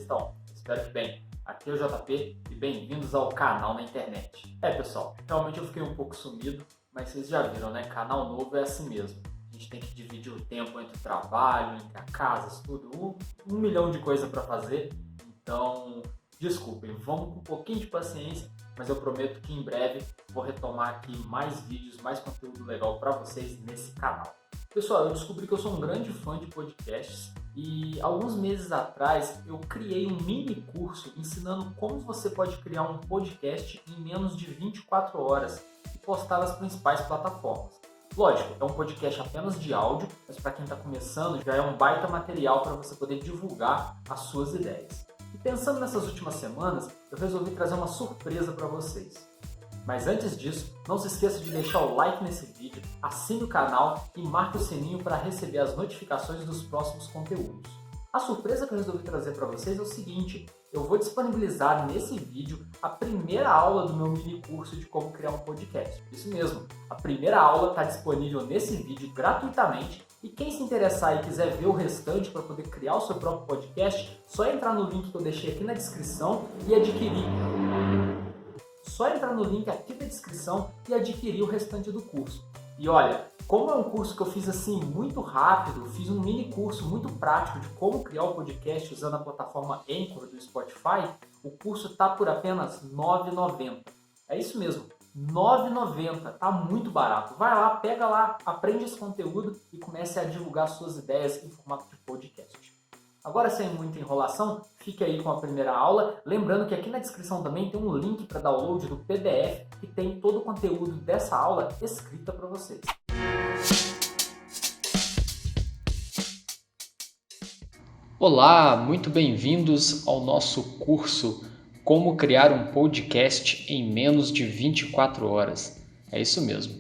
vocês estão? Espero que bem. Aqui é o JP e bem-vindos ao canal na internet. Pessoal, realmente eu fiquei um pouco sumido, mas vocês já viram, né? Canal novo é assim mesmo. A gente tem que dividir o tempo entre o trabalho, entre a casa, estudo, um milhão de coisas para fazer. Então, desculpem, vamos com um pouquinho de paciência, mas eu prometo que em breve vou retomar aqui mais vídeos, mais conteúdo legal para vocês nesse canal. Pessoal, eu descobri que eu sou um grande fã de podcasts e alguns meses atrás eu criei um mini curso ensinando como você pode criar um podcast em menos de 24 horas e postar nas principais plataformas. Lógico, é um podcast apenas de áudio, mas para quem está começando já é um baita material para você poder divulgar as suas ideias. E pensando nessas últimas semanas, eu resolvi trazer uma surpresa para vocês. Mas antes disso, não se esqueça de deixar o like nesse vídeo, assine o canal e marque o sininho para receber as notificações dos próximos conteúdos. A surpresa que eu resolvi trazer para vocês é o seguinte: eu vou disponibilizar nesse vídeo a primeira aula do meu mini curso de como criar um podcast. Isso mesmo, a primeira aula está disponível nesse vídeo gratuitamente e quem se interessar e quiser ver o restante para poder criar o seu próprio podcast, só entrar no link que eu deixei aqui na descrição e adquirir. Só entrar no link aqui da descrição e adquirir o restante do curso. E olha, como é um curso que eu fiz assim muito rápido, fiz um mini curso muito prático de como criar o podcast usando a plataforma Anchor do Spotify, o curso está por apenas R$ 9,90. É isso mesmo, R$ 9,90, tá muito barato. Vai lá, pega lá, aprende esse conteúdo e comece a divulgar suas ideias em formato de podcast. Agora, sem muita enrolação, fique aí com a primeira aula. Lembrando que aqui na descrição também tem um link para download do PDF que tem todo o conteúdo dessa aula escrita para vocês. Olá, muito bem-vindos ao nosso curso Como Criar um Podcast em Menos de 24 Horas. É isso mesmo.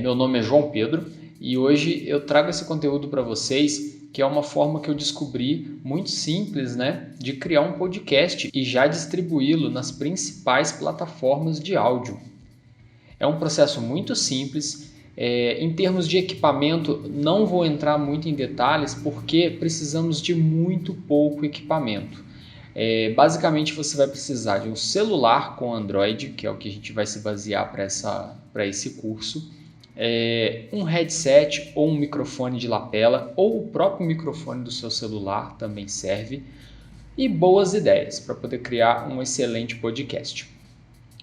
Meu nome é João Pedro e hoje eu trago esse conteúdo para vocês, que é uma forma que eu descobri muito simples, de criar um podcast e já distribuí-lo nas principais plataformas de áudio. É um processo muito simples. Em termos de equipamento, não vou entrar muito em detalhes porque precisamos de muito pouco equipamento. Basicamente, você vai precisar de um celular com Android, que é o que a gente vai se basear para esse curso. Um headset ou um microfone de lapela ou o próprio microfone do seu celular também serve, e boas ideias para poder criar um excelente podcast.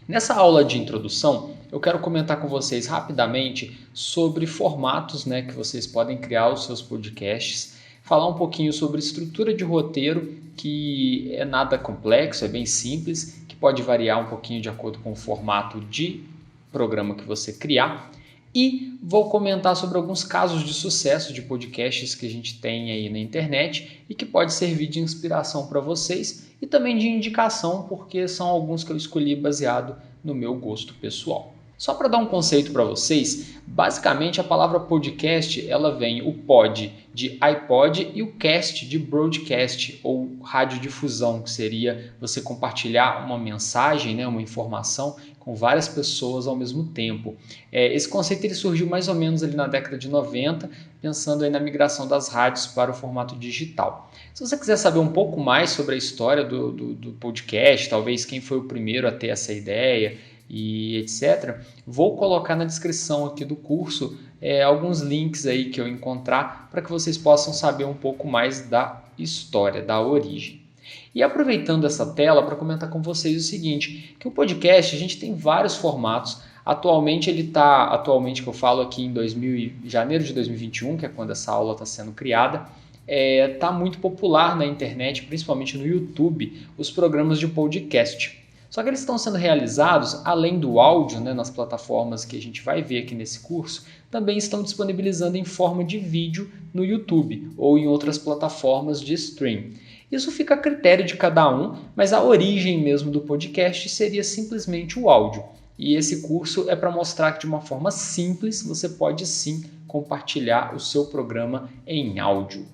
Nessa aula de introdução, eu quero comentar com vocês rapidamente sobre formatos que vocês podem criar os seus podcasts, falar um pouquinho sobre estrutura de roteiro, que é nada complexo, é bem simples, que pode variar um pouquinho de acordo com o formato de programa que você criar. E vou comentar sobre alguns casos de sucesso de podcasts que a gente tem aí na internet e que pode servir de inspiração para vocês e também de indicação, porque são alguns que eu escolhi baseado no meu gosto pessoal. Só para dar um conceito para vocês, basicamente a palavra podcast ela vem o pod de iPod e o cast de broadcast ou radiodifusão, que seria você compartilhar uma mensagem, uma informação com várias pessoas ao mesmo tempo. Esse conceito ele surgiu mais ou menos ali na década de 90, pensando aí na migração das rádios para o formato digital. Se você quiser saber um pouco mais sobre a história do podcast, talvez quem foi o primeiro a ter essa ideia e etc., vou colocar na descrição aqui do curso alguns links aí que eu encontrar para que vocês possam saber um pouco mais da história, da origem. E aproveitando essa tela para comentar com vocês o seguinte, que o podcast a gente tem vários formatos. Atualmente que eu falo aqui em janeiro de 2021, que é quando essa aula está sendo criada, está muito popular na internet, principalmente no YouTube, os programas de podcast. Só que eles estão sendo realizados, além do áudio, nas plataformas que a gente vai ver aqui nesse curso, também estão disponibilizando em forma de vídeo no YouTube ou em outras plataformas de stream. Isso fica a critério de cada um, mas a origem mesmo do podcast seria simplesmente o áudio. E esse curso é para mostrar que de uma forma simples você pode sim compartilhar o seu programa em áudio.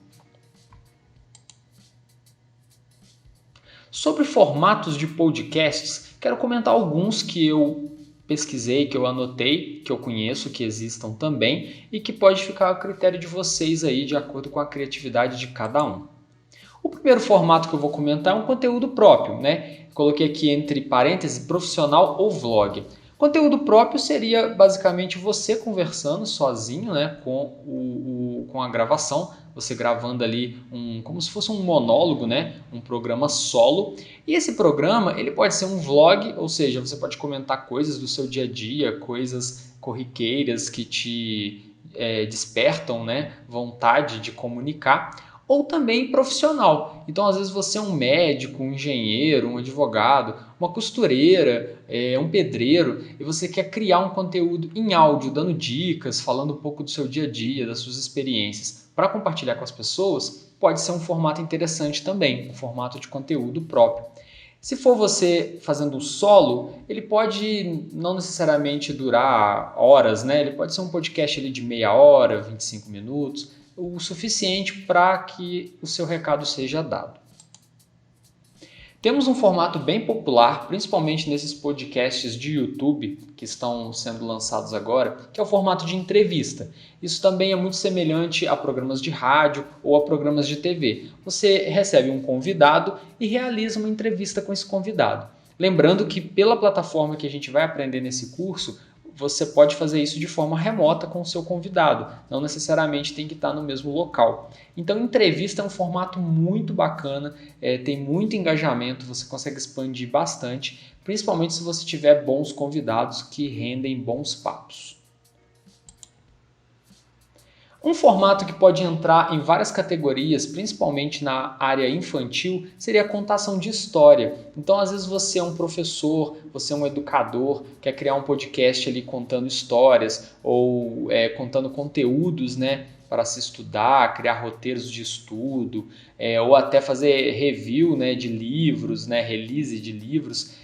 Sobre formatos de podcasts, quero comentar alguns que eu pesquisei, que eu anotei, que eu conheço, que existam também e que pode ficar a critério de vocês aí, de acordo com a criatividade de cada um. O primeiro formato que eu vou comentar é um conteúdo próprio, né? Coloquei aqui entre parênteses profissional ou vlog. Conteúdo próprio seria basicamente você conversando sozinho, né, com a gravação, você gravando ali como se fosse um monólogo, né, um programa solo. E esse programa ele pode ser um vlog, ou seja, você pode comentar coisas do seu dia a dia, coisas corriqueiras que te despertam, né, vontade de comunicar. Ou também profissional. Então, às vezes, você é um médico, um engenheiro, um advogado, uma costureira, um pedreiro, e você quer criar um conteúdo em áudio, dando dicas, falando um pouco do seu dia a dia, das suas experiências, para compartilhar com as pessoas, pode ser um formato interessante também, um formato de conteúdo próprio. Se for você fazendo solo, ele pode não necessariamente durar horas, né? Ele pode ser um podcast ali de meia hora, 25 minutos, o suficiente para que o seu recado seja dado. Temos um formato bem popular, principalmente nesses podcasts de YouTube que estão sendo lançados agora, que é o formato de entrevista. Isso também é muito semelhante a programas de rádio ou a programas de TV. Você recebe um convidado e realiza uma entrevista com esse convidado. Lembrando que pela plataforma que a gente vai aprender nesse curso, você pode fazer isso de forma remota com o seu convidado, não necessariamente tem que estar no mesmo local. Então, entrevista é um formato muito bacana, tem muito engajamento, você consegue expandir bastante, principalmente se você tiver bons convidados que rendem bons papos. Um formato que pode entrar em várias categorias, principalmente na área infantil, seria a contação de história. Então, às vezes você é um professor, você é um educador, quer criar um podcast ali contando histórias ou contando conteúdos, né, para se estudar, criar roteiros de estudo, ou até fazer review, né, de livros, né, release de livros.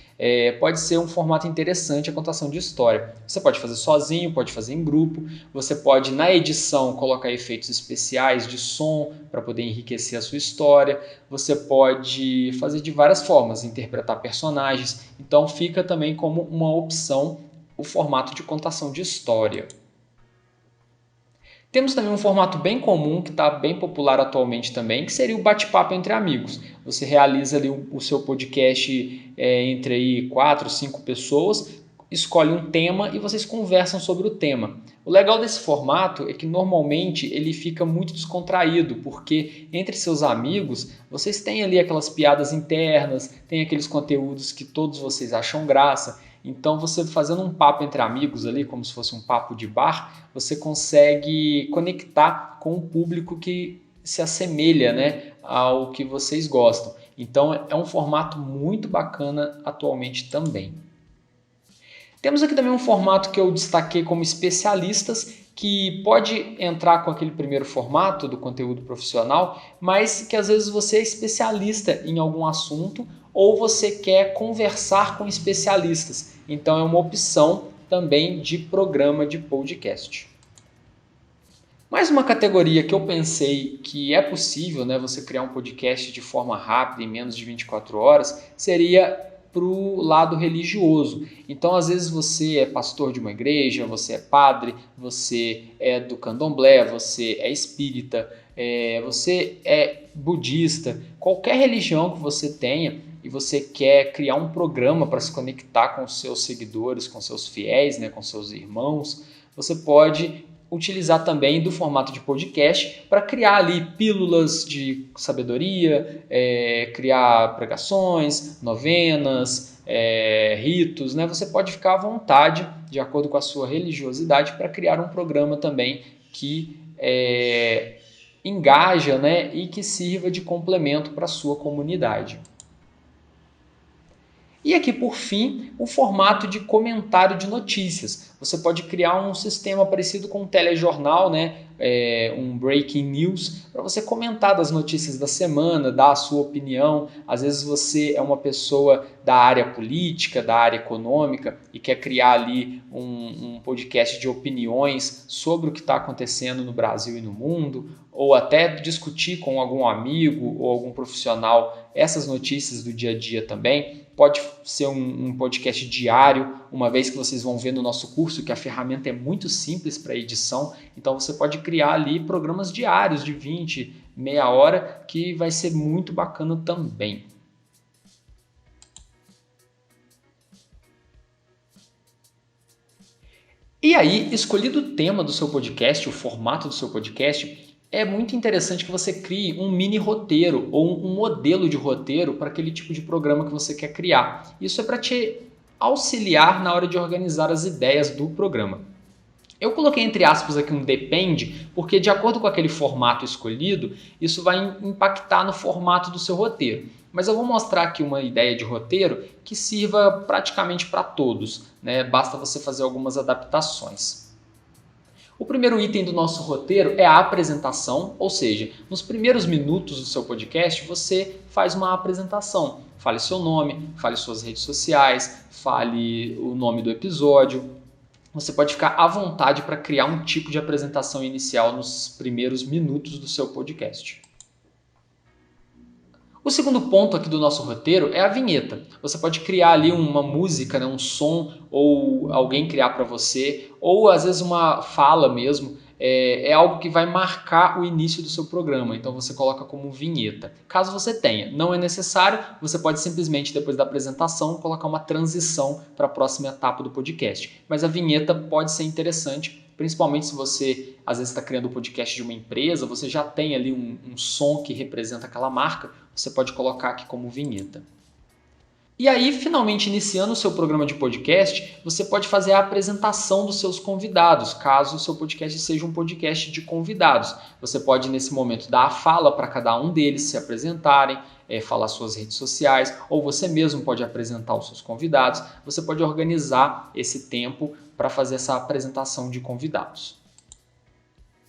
Pode ser um formato interessante a contação de história. Você pode fazer sozinho, pode fazer em grupo, você pode na edição colocar efeitos especiais de som para poder enriquecer a sua história, você pode fazer de várias formas, interpretar personagens, então fica também como uma opção o formato de contação de história. Temos também um formato bem comum, que está bem popular atualmente também, que seria o bate-papo entre amigos. Você realiza ali o seu podcast entre aí 4, 5 pessoas, escolhe um tema e vocês conversam sobre o tema. O legal desse formato é que normalmente ele fica muito descontraído, porque entre seus amigos vocês têm ali aquelas piadas internas, tem aqueles conteúdos que todos vocês acham graça. Então, você fazendo um papo entre amigos ali, como se fosse um papo de bar, você consegue conectar com o público que se assemelha, né, ao que vocês gostam. Então, é um formato muito bacana atualmente também. Temos aqui também um formato que eu destaquei como especialistas, que pode entrar com aquele primeiro formato do conteúdo profissional, mas que às vezes você é especialista em algum assunto ou você quer conversar com especialistas. Então é uma opção também de programa de podcast. Mais uma categoria que eu pensei que é possível, né, você criar um podcast de forma rápida, em menos de 24 horas, seria para o lado religioso. Então, às vezes você é pastor de uma igreja, você é padre, você é do candomblé, você é espírita, você é budista, qualquer religião que você tenha e você quer criar um programa para se conectar com os seus seguidores, com seus fiéis, né, com seus irmãos, você pode utilizar também do formato de podcast para criar ali pílulas de sabedoria, criar pregações, novenas, ritos, né? Você pode ficar à vontade, de acordo com a sua religiosidade, para criar um programa também que engaja, né? E que sirva de complemento para a sua comunidade. E aqui, por fim, o formato de comentário de notícias. Você pode criar um sistema parecido com um telejornal, né? Um breaking news, para você comentar das notícias da semana, dar a sua opinião. Às vezes você é uma pessoa da área política, da área econômica e quer criar ali um podcast de opiniões sobre o que está acontecendo no Brasil e no mundo, ou até discutir com algum amigo ou algum profissional essas notícias do dia a dia também. Pode ser um podcast diário, uma vez que vocês vão ver no nosso curso que a ferramenta é muito simples para edição, então você pode criar ali programas diários de 20 meia hora, que vai ser muito bacana também. E aí, escolhido o tema do seu podcast, o formato do seu podcast, é muito interessante que você crie um mini roteiro ou um modelo de roteiro para aquele tipo de programa que você quer criar. Isso é para te auxiliar na hora de organizar as ideias do programa. Eu coloquei entre aspas aqui um depende, porque de acordo com aquele formato escolhido, isso vai impactar no formato do seu roteiro. Mas eu vou mostrar aqui uma ideia de roteiro que sirva praticamente para todos, né? Basta você fazer algumas adaptações. O primeiro item do nosso roteiro é a apresentação, ou seja, nos primeiros minutos do seu podcast você faz uma apresentação. Fale seu nome, fale suas redes sociais, fale o nome do episódio. Você pode ficar à vontade para criar um tipo de apresentação inicial nos primeiros minutos do seu podcast. O segundo ponto aqui do nosso roteiro é a vinheta. Você pode criar ali uma música, né, um som, ou alguém criar para você, ou às vezes uma fala mesmo. É algo que vai marcar o início do seu programa, então você coloca como vinheta. Caso você tenha, não é necessário, você pode simplesmente, depois da apresentação, colocar uma transição para a próxima etapa do podcast. Mas a vinheta pode ser interessante, principalmente se você às vezes está criando um podcast de uma empresa, você já tem ali um som que representa aquela marca, você pode colocar aqui como vinheta. E aí, finalmente, iniciando o seu programa de podcast, você pode fazer a apresentação dos seus convidados, caso o seu podcast seja um podcast de convidados. Você pode, nesse momento, dar a fala para cada um deles se apresentarem, falar suas redes sociais, ou você mesmo pode apresentar os seus convidados. Você pode organizar esse tempo para fazer essa apresentação de convidados.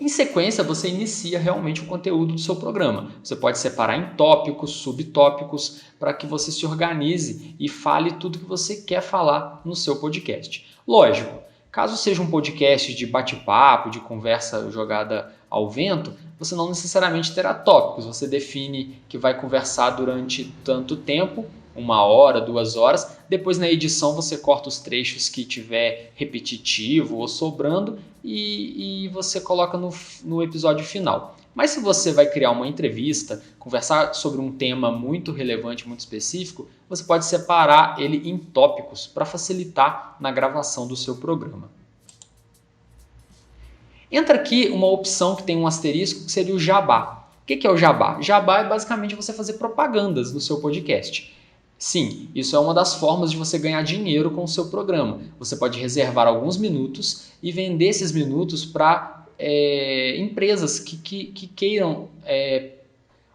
Em sequência, você inicia realmente o conteúdo do seu programa. Você pode separar em tópicos, subtópicos, para que você se organize e fale tudo que você quer falar no seu podcast. Lógico, caso seja um podcast de bate-papo, de conversa jogada ao vento, você não necessariamente terá tópicos. Você define que vai conversar durante tanto tempo, 1 hora, 2 horas. Depois, na edição, você corta os trechos que tiver repetitivo ou sobrando e você coloca no episódio final. Mas se você vai criar uma entrevista, conversar sobre um tema muito relevante, muito específico, você pode separar ele em tópicos para facilitar na gravação do seu programa. Entra aqui uma opção que tem um asterisco, que seria o jabá. O que é o jabá? Jabá é basicamente você fazer propagandas no seu podcast. Sim, isso é uma das formas de você ganhar dinheiro com o seu programa. Você pode reservar alguns minutos e vender esses minutos para empresas que queiram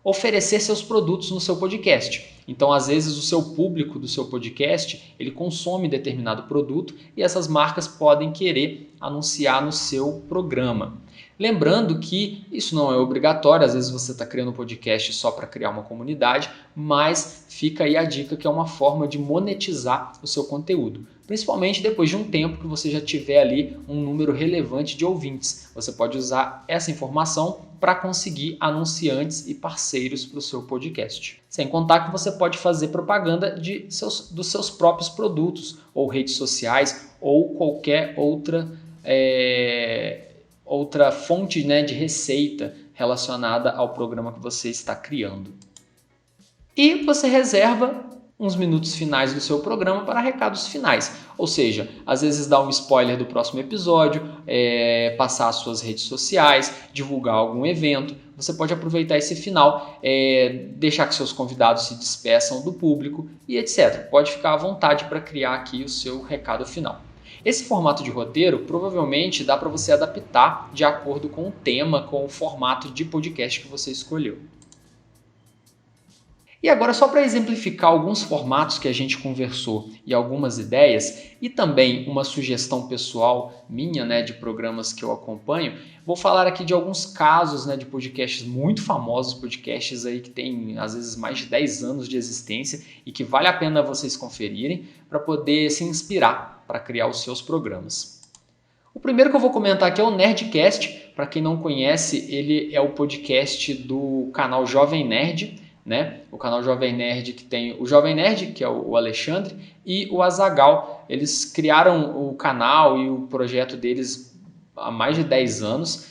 oferecer seus produtos no seu podcast. Então, às vezes, o seu público do seu podcast, ele consome determinado produto e essas marcas podem querer anunciar no seu programa. Lembrando que isso não é obrigatório, às vezes você está criando um podcast só para criar uma comunidade, mas fica aí a dica que é uma forma de monetizar o seu conteúdo. Principalmente depois de um tempo que você já tiver ali um número relevante de ouvintes. Você pode usar essa informação para conseguir anunciantes e parceiros para o seu podcast. Sem contar que você pode fazer propaganda dos seus próprios produtos, ou redes sociais, ou qualquer outra fonte, né, de receita relacionada ao programa que você está criando. E você reserva uns minutos finais do seu programa para recados finais. Ou seja, às vezes dar um spoiler do próximo episódio, passar as suas redes sociais, divulgar algum evento. Você pode aproveitar esse final, deixar que seus convidados se despeçam do público e etc. Pode ficar à vontade para criar aqui o seu recado final. Esse formato de roteiro provavelmente dá para você adaptar de acordo com o tema, com o formato de podcast que você escolheu. E agora, só para exemplificar alguns formatos que a gente conversou e algumas ideias, e também uma sugestão pessoal minha, né, de programas que eu acompanho, vou falar aqui de alguns casos, né, de podcasts muito famosos, podcasts aí que têm às vezes mais de 10 anos de existência e que vale a pena vocês conferirem para poder se inspirar para criar os seus programas. O primeiro que eu vou comentar aqui é o Nerdcast. Para quem não conhece, ele é o podcast do canal Jovem Nerd, né? O canal Jovem Nerd, que tem o Jovem Nerd, que é o Alexandre, e o Azaghal. Eles criaram o canal e o projeto deles há mais de 10 anos.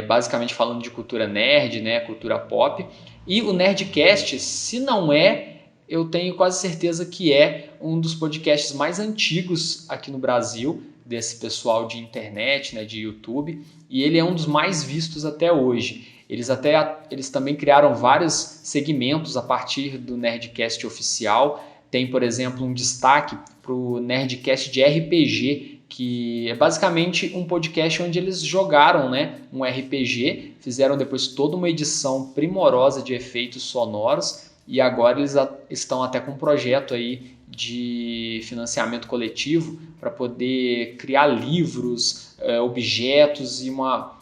basicamente falando de cultura nerd, né, cultura pop. E o Nerdcast, se não é, eu tenho quase certeza que é um dos podcasts mais antigos aqui no Brasil, desse pessoal de internet, né, de YouTube, e ele é um dos mais vistos até hoje. Eles também criaram vários segmentos a partir do Nerdcast oficial. Tem, por exemplo, um destaque para o Nerdcast de RPG, que é basicamente um podcast onde eles jogaram, né, um RPG, fizeram depois toda uma edição primorosa de efeitos sonoros, e agora eles estão até com um projeto aí de financiamento coletivo para poder criar livros, objetos e uma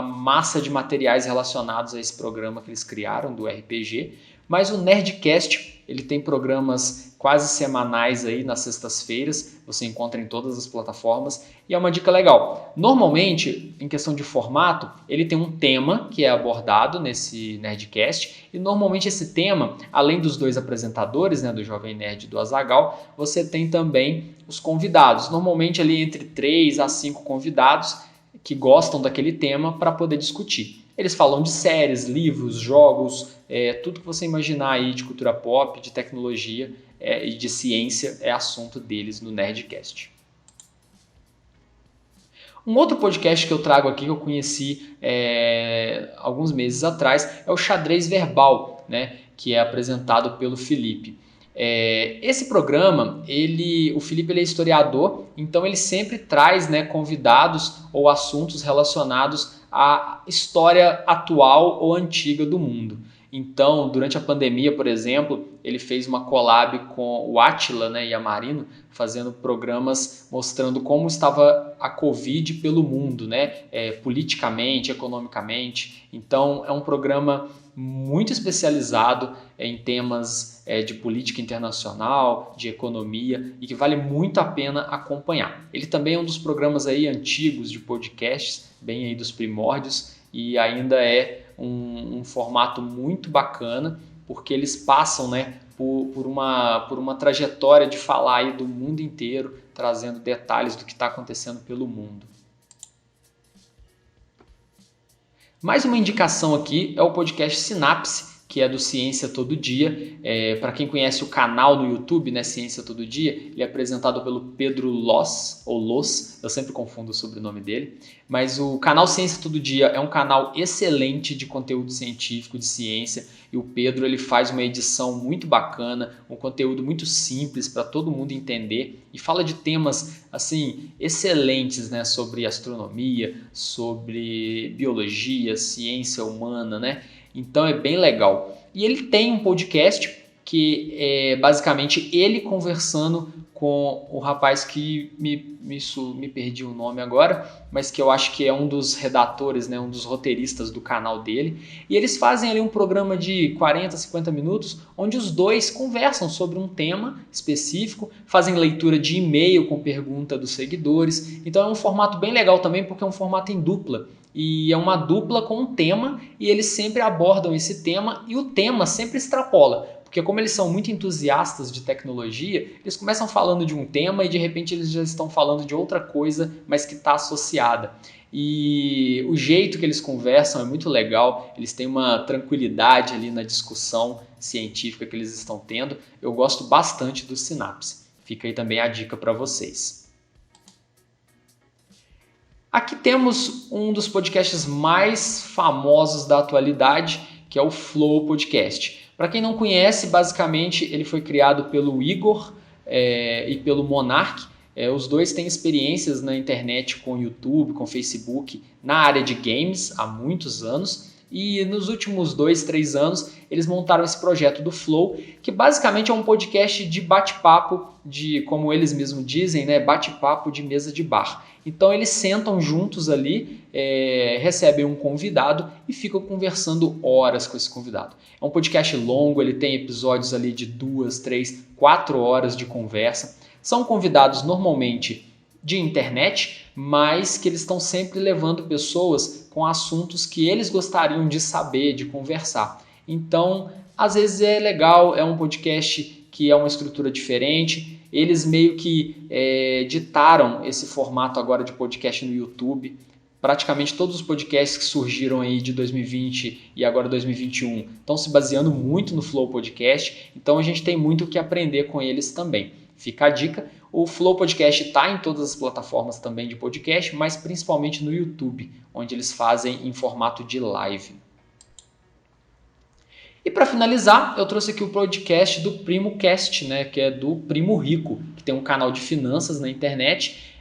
massa de materiais relacionados a esse programa que eles criaram do RPG. Mas o Nerdcast, ele tem programas quase semanais aí nas sextas-feiras, você encontra em todas as plataformas, e é uma dica legal. Normalmente, em questão de formato, ele tem um tema que é abordado nesse Nerdcast, e normalmente esse tema, além dos dois apresentadores, né, do Jovem Nerd e do Azaghal, você tem também os convidados, normalmente ali entre 3 a 5 convidados que gostam daquele tema para poder discutir. Eles falam de séries, livros, jogos, tudo que você imaginar aí de cultura pop, de tecnologia e de ciência é assunto deles no Nerdcast. Um outro podcast que eu trago aqui, que eu conheci alguns meses atrás, é o Xadrez Verbal, né, que é apresentado pelo Felipe. Esse programa, o Felipe ele é historiador, então ele sempre traz, né, convidados ou assuntos relacionados à história atual ou antiga do mundo. Então, durante a pandemia, por exemplo, ele fez uma collab com o Átila, né, e a Marino, fazendo programas mostrando como estava a Covid pelo mundo, né, politicamente, economicamente. Então, é um programa muito especializado em temas de política internacional, de economia, e que vale muito a pena acompanhar. Ele também é um dos programas aí antigos de podcasts, bem aí dos primórdios, e ainda é um formato muito bacana, porque eles passam, né, por uma trajetória de falar aí do mundo inteiro, trazendo detalhes do que está acontecendo pelo mundo. Mais uma indicação aqui é o podcast Sinapse, que é do Ciência Todo Dia. Para quem conhece o canal no YouTube, né, Ciência Todo Dia, ele é apresentado pelo Pedro Loss, ou Loss, eu sempre confundo o sobrenome dele. Mas o canal Ciência Todo Dia é um canal excelente de conteúdo científico, de ciência, e o Pedro ele faz uma edição muito bacana, um conteúdo muito simples para todo mundo entender, e fala de temas assim excelentes, né, sobre astronomia, sobre biologia, ciência humana, né? Então é bem legal. E ele tem um podcast que é basicamente ele conversando com o rapaz que me perdi o nome agora, mas que eu acho que é um dos redatores, né, um dos roteiristas do canal dele. E eles fazem ali um programa de 40, 50 minutos, onde os dois conversam sobre um tema específico, fazem leitura de e-mail com pergunta dos seguidores. Então é um formato bem legal também, porque é um formato em dupla. E é uma dupla com um tema, e eles sempre abordam esse tema, e o tema sempre extrapola. Porque como eles são muito entusiastas de tecnologia, eles começam falando de um tema e de repente eles já estão falando de outra coisa, mas que está associada. E o jeito que eles conversam é muito legal, eles têm uma tranquilidade ali na discussão científica que eles estão tendo. Eu gosto bastante do Sinapse. Fica aí também a dica para vocês. Aqui temos um dos podcasts mais famosos da atualidade, que é o Flow Podcast. Para quem não conhece, basicamente ele foi criado pelo Igor e pelo Monark. Os dois têm experiências na internet com YouTube, com Facebook, na área de games há muitos anos. E nos últimos 2, 3 anos eles montaram esse projeto do Flow, que basicamente é um podcast de bate-papo, de, como eles mesmos dizem, né, bate-papo de mesa de bar. Então eles sentam juntos ali, recebem um convidado e ficam conversando horas com esse convidado. É um podcast longo, ele tem episódios ali de 2, 3, 4 horas de conversa. São convidados normalmente de internet, mas que eles estão sempre levando pessoas com assuntos que eles gostariam de saber, de conversar. Então, às vezes é legal, é um podcast que é uma estrutura diferente. Eles meio que ditaram esse formato agora de podcast no YouTube praticamente todos os podcasts que surgiram aí de 2020 e agora 2021 estão se baseando muito no Flow Podcast, então a gente tem muito o que aprender com eles também. Fica a dica, o Flow Podcast está em todas as plataformas também de podcast, mas principalmente no YouTube, onde eles fazem em formato de live. E para finalizar, eu trouxe aqui o podcast do PrimoCast, né, que é do Primo Rico, que tem um canal de finanças na internet.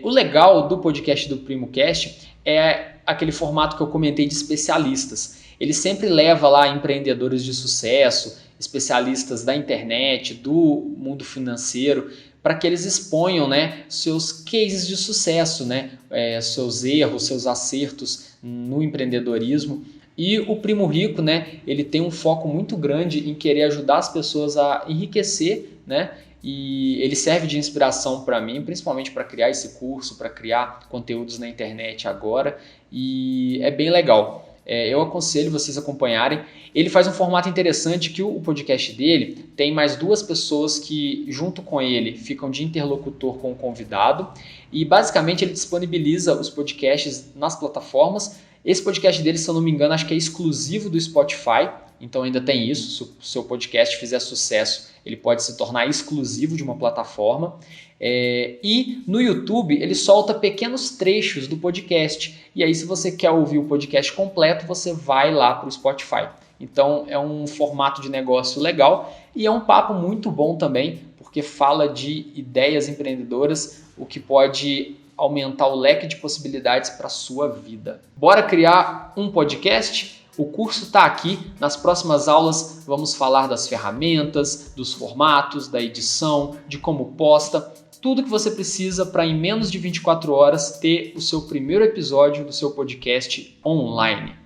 O legal do podcast do PrimoCast é aquele formato que eu comentei de especialistas. Ele sempre leva lá empreendedores de sucesso, especialistas da internet, do mundo financeiro, para que eles exponham, né, seus cases de sucesso, né, seus erros, seus acertos no empreendedorismo. E o Primo Rico, né, ele tem um foco muito grande em querer ajudar as pessoas a enriquecer, né, e ele serve de inspiração para mim, principalmente para criar esse curso, para criar conteúdos na internet agora, e é bem legal. Eu aconselho vocês acompanharem. Ele faz um formato interessante que o podcast dele tem mais 2 pessoas que, junto com ele, ficam de interlocutor com o convidado, e basicamente ele disponibiliza os podcasts nas plataformas. Esse podcast dele, se eu não me engano, acho que é exclusivo do Spotify, então ainda tem isso. Se o seu podcast fizer sucesso, ele pode se tornar exclusivo de uma plataforma. E no YouTube ele solta pequenos trechos do podcast, e aí se você quer ouvir o podcast completo, você vai lá para o Spotify. Então é um formato de negócio legal e é um papo muito bom também, porque fala de ideias empreendedoras, o que pode aumentar o leque de possibilidades para a sua vida. Bora criar um podcast? O curso está aqui. Nas próximas aulas vamos falar das ferramentas, dos formatos, da edição, de como posta, tudo que você precisa para em menos de 24 horas ter o seu primeiro episódio do seu podcast online.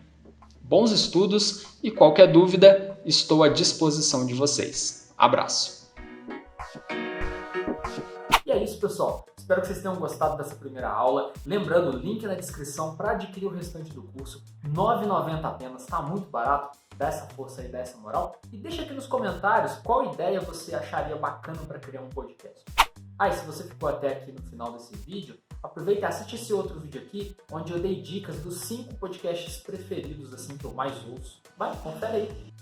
Bons estudos e qualquer dúvida, estou à disposição de vocês. Abraço! E é isso, pessoal. Espero que vocês tenham gostado dessa primeira aula. Lembrando, link na descrição para adquirir o restante do curso. R$ 9,90 apenas, está muito barato. Dá essa força aí, dá essa moral. E deixa aqui nos comentários qual ideia você acharia bacana para criar um podcast. E se você ficou até aqui no final desse vídeo, aproveita e assiste esse outro vídeo aqui, onde eu dei dicas dos 5 podcasts preferidos assim que eu mais ouço. Vai, confere aí.